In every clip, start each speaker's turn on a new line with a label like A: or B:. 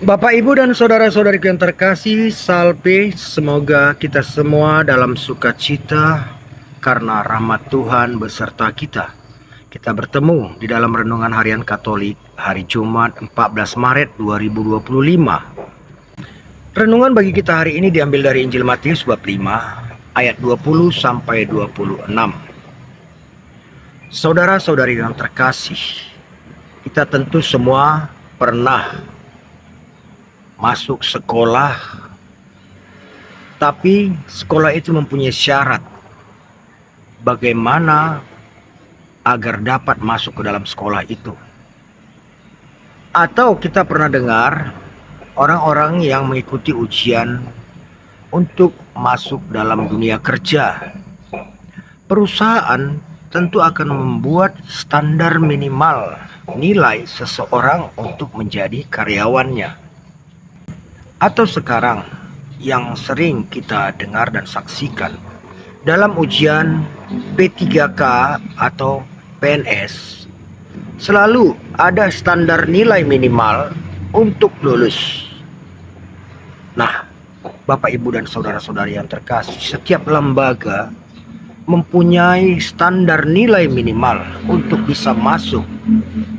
A: Bapak, Ibu, dan saudara-saudariku yang terkasih, salve, semoga kita semua dalam sukacita karena rahmat Tuhan beserta kita. Kita bertemu di dalam renungan harian Katolik hari Jumat 14 Maret 2025. Renungan bagi kita hari ini diambil dari Injil Matius bab 5 ayat 20 sampai 26. Saudara-saudari yang terkasih, kita tentu semua pernah masuk sekolah, tapi sekolah itu mempunyai syarat bagaimana agar dapat masuk ke dalam sekolah itu. Atau kita pernah dengar orang-orang yang mengikuti ujian untuk masuk dalam dunia kerja. Perusahaan tentu akan membuat standar minimal nilai seseorang untuk menjadi karyawannya. Atau sekarang yang sering kita dengar dan saksikan dalam ujian P3K atau PNS, selalu ada standar nilai minimal untuk lulus. Nah, Bapak, Ibu, dan saudara-saudari yang terkasih, setiap lembaga mempunyai standar nilai minimal untuk bisa masuk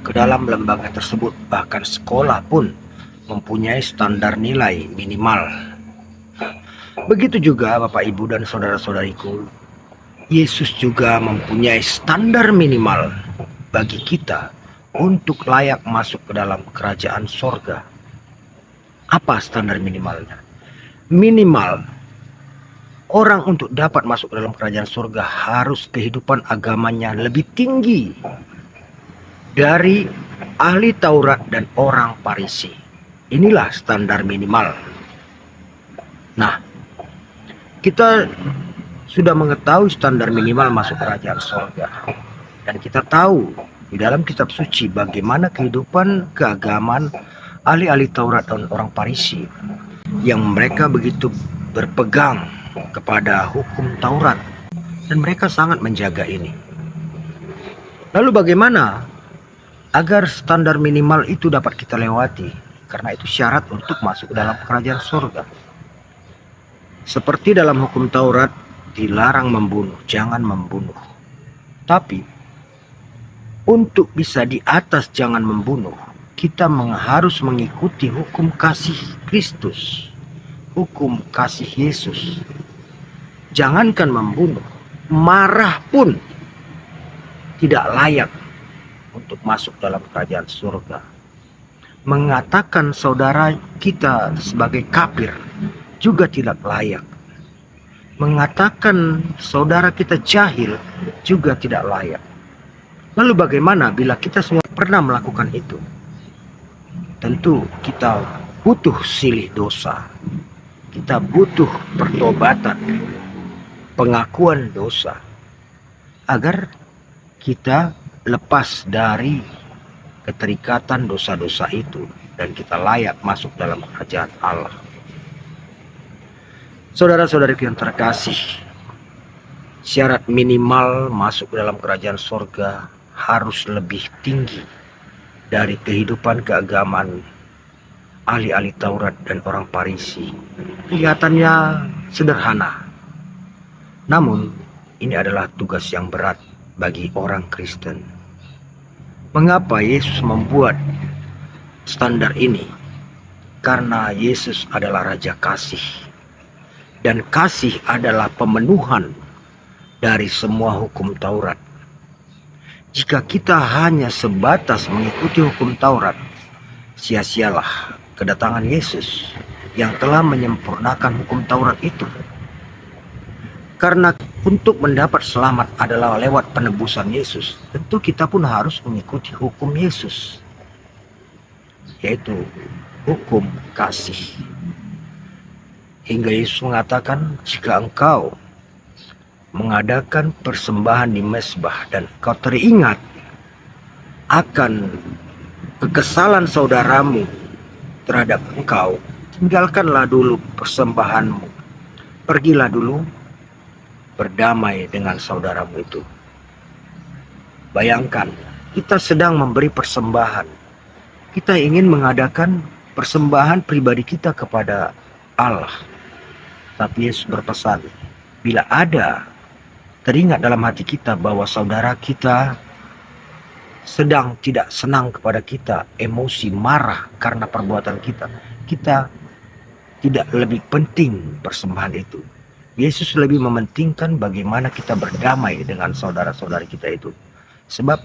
A: ke dalam lembaga tersebut. Bahkan sekolah pun mempunyai standar nilai minimal. Begitu juga Bapak, Ibu, dan saudara-saudariku, Yesus juga mempunyai standar minimal bagi kita untuk layak masuk ke dalam kerajaan sorga. Apa standar minimalnya? Minimal orang untuk dapat masuk ke dalam kerajaan surga harus kehidupan agamanya lebih tinggi dari ahli Taurat dan orang Farisi. Inilah standar minimal. Nah, kita sudah mengetahui standar minimal masuk kerajaan surga. Dan kita tahu di dalam kitab suci bagaimana kehidupan keagamaan ahli-ahli Taurat dan orang Farisi, yang mereka begitu berpegang kepada hukum Taurat, dan mereka sangat menjaga ini. Lalu bagaimana agar standar minimal itu dapat kita lewati? Karena itu syarat untuk masuk ke dalam kerajaan surga. Seperti dalam hukum Taurat dilarang membunuh, jangan membunuh. Tapi untuk bisa di atas jangan membunuh, kita harus mengikuti hukum kasih Kristus, hukum kasih Yesus. Jangankan membunuh, marah pun tidak layak untuk masuk dalam kerajaan surga. Mengatakan saudara kita sebagai kafir juga tidak layak. Mengatakan saudara kita jahil juga tidak layak. Lalu bagaimana bila kita semua pernah melakukan itu? Tentu kita butuh silih dosa. Kita butuh pertobatan, pengakuan dosa, agar kita lepas dari keterikatan dosa-dosa itu dan kita layak masuk dalam kerajaan Allah. Saudara-saudariku yang terkasih, syarat minimal masuk dalam kerajaan surga harus lebih tinggi dari kehidupan keagamaan ahli-ahli Taurat dan orang Farisi. Kelihatannya sederhana, namun ini adalah tugas yang berat bagi orang Kristen. Mengapa Yesus membuat standar ini? Karena Yesus adalah Raja Kasih, dan kasih adalah pemenuhan dari semua hukum Taurat. Jika kita hanya sebatas mengikuti hukum Taurat, sia-sialah kedatangan Yesus yang telah menyempurnakan hukum Taurat itu. Karena untuk mendapat selamat adalah lewat penebusan Yesus, tentu kita pun harus mengikuti hukum Yesus, yaitu hukum kasih. Hingga Yesus mengatakan, jika engkau mengadakan persembahan di mezbah dan kau teringat akan kekesalan saudaramu terhadap engkau, tinggalkanlah dulu persembahanmu, pergilah dulu berdamai dengan saudaramu itu. Bayangkan, kita sedang memberi persembahan, kita ingin mengadakan persembahan pribadi kita kepada Allah. Tapi Yesus berpesan, bila ada teringat dalam hati kita bahwa saudara kita sedang tidak senang kepada kita, emosi, marah karena perbuatan kita, kita tidak lebih penting persembahan itu. Yesus lebih mementingkan bagaimana kita berdamai dengan saudara-saudari kita itu. Sebab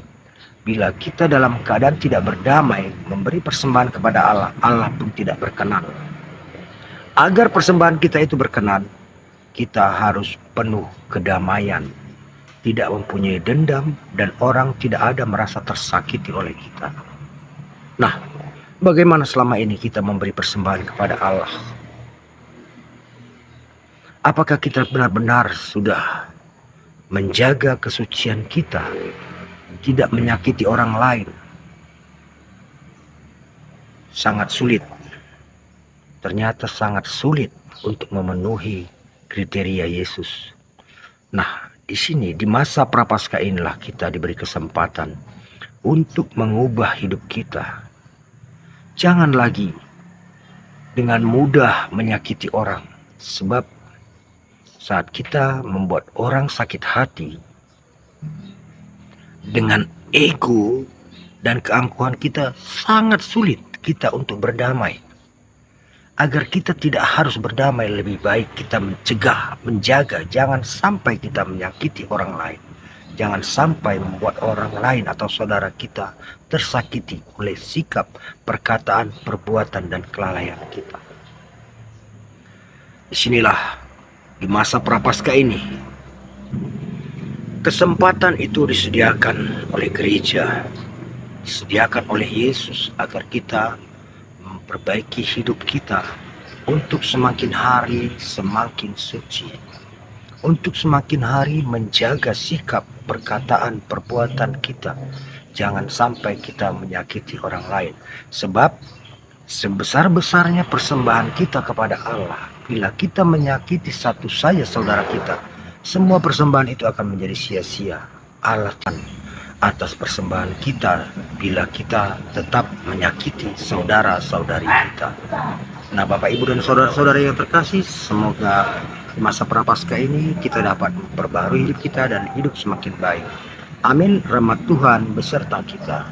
A: bila kita dalam keadaan tidak berdamai, memberi persembahan kepada Allah, Allah pun tidak berkenan. Agar persembahan kita itu berkenan, kita harus penuh kedamaian, tidak mempunyai dendam, dan orang tidak ada merasa tersakiti oleh kita. Nah, bagaimana selama ini kita memberi persembahan kepada Allah? Apakah kita benar-benar sudah menjaga kesucian kita, tidak menyakiti orang lain? Sangat sulit. Ternyata sangat sulit untuk memenuhi kriteria Yesus. Nah, di sini di masa Prapaskah inilah kita diberi kesempatan untuk mengubah hidup kita. Jangan lagi dengan mudah menyakiti orang, sebab saat kita membuat orang sakit hati dengan ego dan keangkuhan kita, sangat sulit kita untuk berdamai. Agar kita tidak harus berdamai, lebih baik kita mencegah, menjaga, jangan sampai kita menyakiti orang lain. Jangan sampai membuat orang lain atau saudara kita tersakiti oleh sikap, perkataan, perbuatan, dan kelalaian kita. Disinilah di masa Prapaskah ini, kesempatan itu disediakan oleh gereja, disediakan oleh Yesus agar kita memperbaiki hidup kita untuk semakin hari semakin suci, untuk semakin hari menjaga sikap, perkataan, perbuatan kita. Jangan sampai kita menyakiti orang lain, sebab sebesar-besarnya persembahan kita kepada Allah, bila kita menyakiti satu saja saudara kita, semua persembahan itu akan menjadi sia-sia. Allah atas persembahan kita bila kita tetap menyakiti saudara-saudari kita. Nah, Bapak, Ibu, dan saudara-saudara yang terkasih, semoga di masa Prapaskah ini kita dapat memperbarui hidup kita dan hidup semakin baik. Amin. Rahmat Tuhan beserta kita.